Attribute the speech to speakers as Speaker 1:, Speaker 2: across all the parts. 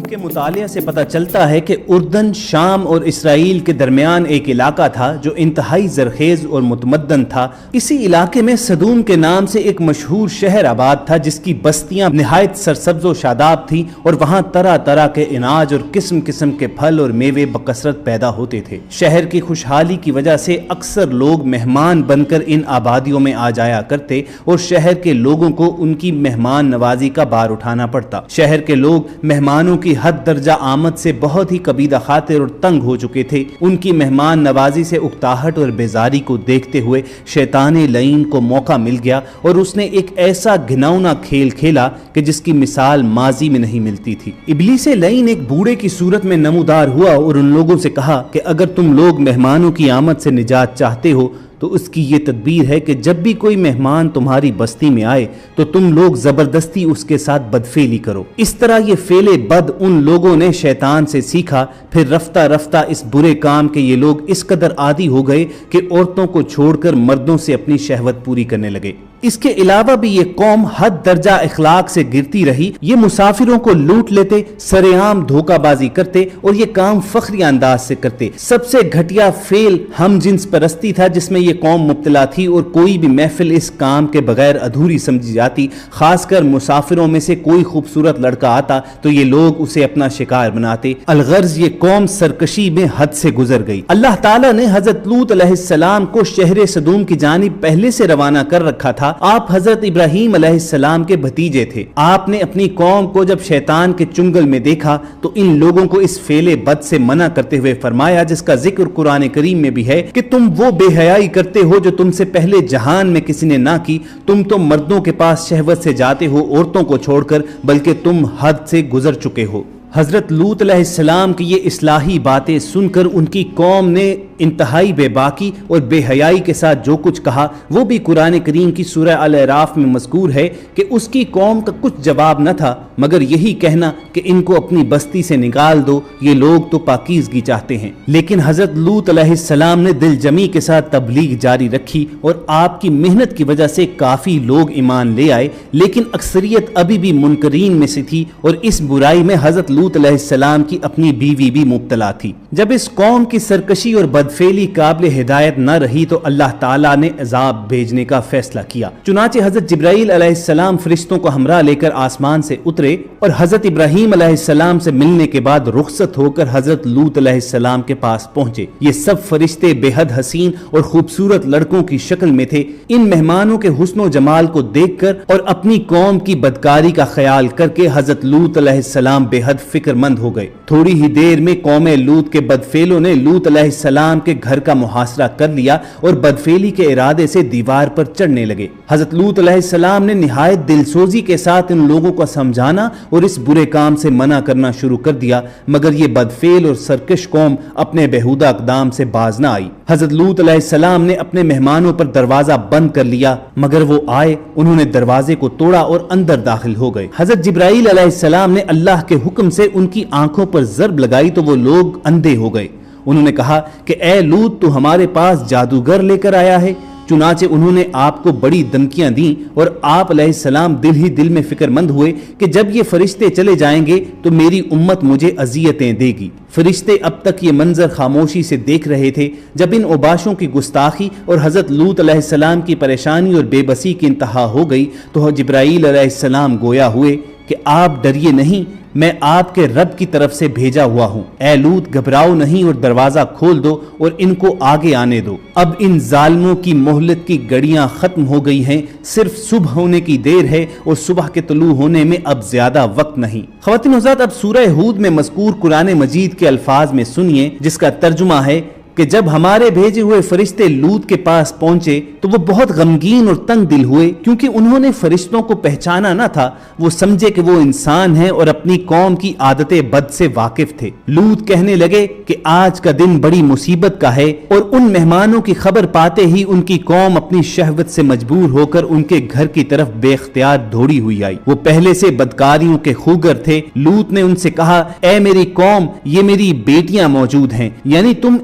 Speaker 1: کے مطالعہ سے پتہ چلتا ہے کہ اردن، شام اور اسرائیل کے درمیان ایک علاقہ تھا جو انتہائی زرخیز اور متمدن تھا۔ اسی علاقے میں صدوم کے نام سے ایک مشہور شہر آباد تھا جس کی بستیاں نہایت سرسبز و شاداب تھیں اور وہاں طرح طرح کے اناج اور قسم قسم کے پھل اور میوے بکثرت پیدا ہوتے تھے۔ شہر کی خوشحالی کی وجہ سے اکثر لوگ مہمان بن کر ان آبادیوں میں آ جایا کرتے اور شہر کے لوگوں کو ان کی مہمان نوازی کا بار اٹھانا پڑتا۔ شہر کے لوگ مہمانوں کی حد درجہ آمد سے بہت ہی کبیدہ خاطر اور تنگ ہو چکے تھے۔ ان کی مہمان نوازی سے اکتاہٹ اور بیزاری کو دیکھتے ہوئے شیطان لعین کو موقع مل گیا اور اس نے ایک ایسا گھناؤنا کھیل کھیلا کہ جس کی مثال ماضی میں نہیں ملتی تھی۔ ابلیس لعین ایک بوڑھے کی صورت میں نمودار ہوا اور ان لوگوں سے کہا کہ اگر تم لوگ مہمانوں کی آمد سے نجات چاہتے ہو تو اس کی یہ تدبیر ہے کہ جب بھی کوئی مہمان تمہاری بستی میں آئے تو تم لوگ زبردستی اس کے ساتھ بدفعلی کرو۔ اس طرح یہ فعل بد ان لوگوں نے شیطان سے سیکھا، پھر رفتہ رفتہ اس برے کام کے یہ لوگ اس قدر عادی ہو گئے کہ عورتوں کو چھوڑ کر مردوں سے اپنی شہوت پوری کرنے لگے۔ اس کے علاوہ بھی یہ قوم حد درجہ اخلاق سے گرتی رہی۔ یہ مسافروں کو لوٹ لیتے، سرعام دھوکہ بازی کرتے اور یہ کام فخری انداز سے کرتے۔ سب سے گھٹیا فعل ہم جنس پرستی تھا جس میں یہ قوم مبتلا تھی اور کوئی بھی محفل اس کام کے بغیر ادھوری سمجھی جاتی۔ خاص کر مسافروں میں سے کوئی خوبصورت لڑکا آتا تو یہ لوگ اسے اپنا شکار بناتے۔ الغرض یہ قوم سرکشی میں حد سے گزر گئی۔ اللہ تعالیٰ نے حضرت لوط علیہ السلام کو شہر صدوم کی جانب پہلے سے روانہ کر رکھا تھا۔ آپ حضرت ابراہیم علیہ السلام کے بھتیجے تھے۔ آپ نے اپنی قوم کو جب شیطان کے چنگل میں دیکھا تو ان لوگوں کو اس فعل بد سے منع کرتے ہوئے فرمایا، جس کا ذکر قرآن کریم میں بھی ہے کہ تم وہ بے حیائی کرتے ہو جو تم سے پہلے جہان میں کسی نے نہ کی۔ تم تو مردوں کے پاس شہوت سے جاتے ہو عورتوں کو چھوڑ کر، بلکہ تم حد سے گزر چکے ہو۔ حضرت لوط علیہ السلام کی یہ اصلاحی باتیں سن کر ان کی قوم نے انتہائی بے باکی اور بے حیائی کے ساتھ جو کچھ کہا وہ بھی قرآن کریم کی سورہ الاعراف میں مذکور ہے کہ اس کی قوم کا کچھ جواب نہ تھا مگر یہی کہنا کہ ان کو اپنی بستی سے نکال دو، یہ لوگ تو پاکیزگی چاہتے ہیں۔ لیکن حضرت لوط علیہ السلام نے دل جمی کے ساتھ تبلیغ جاری رکھی اور آپ کی محنت کی وجہ سے کافی لوگ ایمان لے آئے، لیکن اکثریت ابھی بھی منکرین میں سے تھی اور اس برائی میں حضرت لوط علیہ السلام کی اپنی بیوی بھی مبتلا تھی۔ جب اس قوم کی سرکشی اور بدفعلی قابل ہدایت نہ رہی تو اللہ تعالیٰ نے عذاب بھیجنے کا فیصلہ کیا۔ چنانچہ حضرت جبرائیل علیہ السلام فرشتوں کو ہمراہ لے کر آسمان سے اترے اور حضرت ابراہیم علیہ السلام سے ملنے کے بعد رخصت ہو کر حضرت لوط علیہ السلام کے پاس پہنچے۔ یہ سب فرشتے بے حد حسین اور خوبصورت لڑکوں کی شکل میں تھے۔ ان مہمانوں کے حسن و جمال کو دیکھ کر اور اپنی قوم کی بدکاری کا خیال کر کے حضرت لوط علیہ السلام بے حد فکر مند ہو گئے۔ تھوڑی ہی دیر میں قوم لوط کے بدفعلوں نے لوط علیہ السلام کے گھر کا محاصرہ کر لیا اور بدفعلی کے ارادے سے دیوار پر چڑھنے لگے۔ حضرت لوط علیہ السلام نے نہایت دلسوزی کے ساتھ ان لوگوں کو سمجھانا اور اس برے کام سے منع کرنا شروع کر دیا مگر یہ بدفعل اور سرکش قوم اپنے بےہودہ اقدام سے باز نہ آئی۔ حضرت لوط علیہ السلام نے اپنے مہمانوں پر دروازہ بند کر لیا مگر وہ آئے، انہوں نے دروازے کو توڑا اور اندر داخل ہو گئے۔ حضرت جبرائیل علیہ السلام نے اللہ کے حکم سے ان کی آنکھوں پر ضرب لگائی تو وہ لوگ اندھے ہو گئے۔ انہوں نے کہا کہ اے لوط تو ہمارے پاس جادوگر لے کر آیا ہے۔ چنانچہ انہوں نے آپ کو بڑی دھمکیاں دیں اور آپ علیہ السلام دل ہی دل میں فکر مند ہوئے کہ جب یہ فرشتے چلے جائیں گے تو میری امت مجھے اذیتیں دے گی۔ فرشتے اب تک یہ منظر خاموشی سے دیکھ رہے تھے۔ جب ان اوباشوں کی گستاخی اور حضرت لوط علیہ السلام کی پریشانی اور بے بسی کی انتہا ہو گئی تو جبرائیل علیہ السلام گویا ہوئے کہ آپ ڈریے نہیں، میں آپ کے رب کی طرف سے بھیجا ہوا ہوں۔ اے لوط گھبراؤ نہیں اور دروازہ کھول دو اور ان کو آگے آنے دو۔ اب ان ظالموں کی مہلت کی گھڑیاں ختم ہو گئی ہیں، صرف صبح ہونے کی دیر ہے اور صبح کے طلوع ہونے میں اب زیادہ وقت نہیں۔ خواتین حضرات، اب سورہ ہود میں مذکور قرآن مجید کے الفاظ میں سنیے جس کا ترجمہ ہے کہ جب ہمارے بھیجے ہوئے فرشتے لوط کے پاس پہنچے تو وہ بہت غمگین اور تنگ دل ہوئے کیونکہ انہوں نے فرشتوں کو پہچانا نہ تھا۔ وہ سمجھے کہ وہ انسان ہیں اور اپنی قوم کی عادت بد سے واقف تھے۔ لوط کہنے لگے کہ آج کا دن بڑی مصیبت کا ہے، اور ان مہمانوں کی خبر پاتے ہی ان کی قوم اپنی شہوت سے مجبور ہو کر ان کے گھر کی طرف بے اختیار دوڑی ہوئی آئی۔ وہ پہلے سے بدکاریوں کے خوگر تھے۔ لوط نے ان سے کہا، اے میری قوم، یہ میری بیٹیاں موجود ہیں، یعنی تم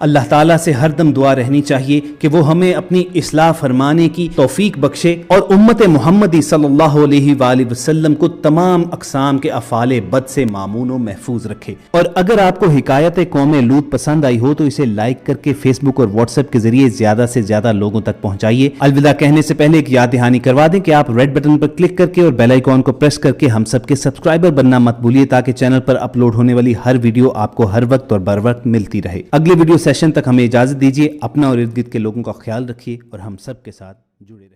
Speaker 1: اللہ تعالیٰ سے ہر دم دعا رہنی چاہیے کہ وہ ہمیں اپنی اصلاح فرمانے کی توفیق بخشے اور امت محمدی صلی اللہ علیہ وآلہ وسلم کو تمام اقسام کے افعال بد سے مامون و محفوظ رکھے۔ اور اگر آپ کو حکایت قوم لوط پسند آئی ہو تو اسے لائک کر کے فیس بک اور واٹس ایپ کے ذریعے زیادہ سے زیادہ لوگوں تک پہنچائیے۔ الوداع کہنے سے پہلے ایک یاد دہانی کروا دیں کہ آپ ریڈ بٹن پر کلک کر کے اور بیل آئیکن کو پریس کر کے ہم سب کے سبسکرائبر بننا مت بھولیے تاکہ چینل پر اپلوڈ ہونے والی ہر ویڈیو آپ کو ہر وقت اور بر وقت ملتی رہے۔ اگلے ویڈیو سیشن تک ہمیں اجازت دیجیے۔ اپنا اور ارد گرد کے لوگوں کا خیال رکھیے اور ہم سب کے ساتھ جڑے رہیے۔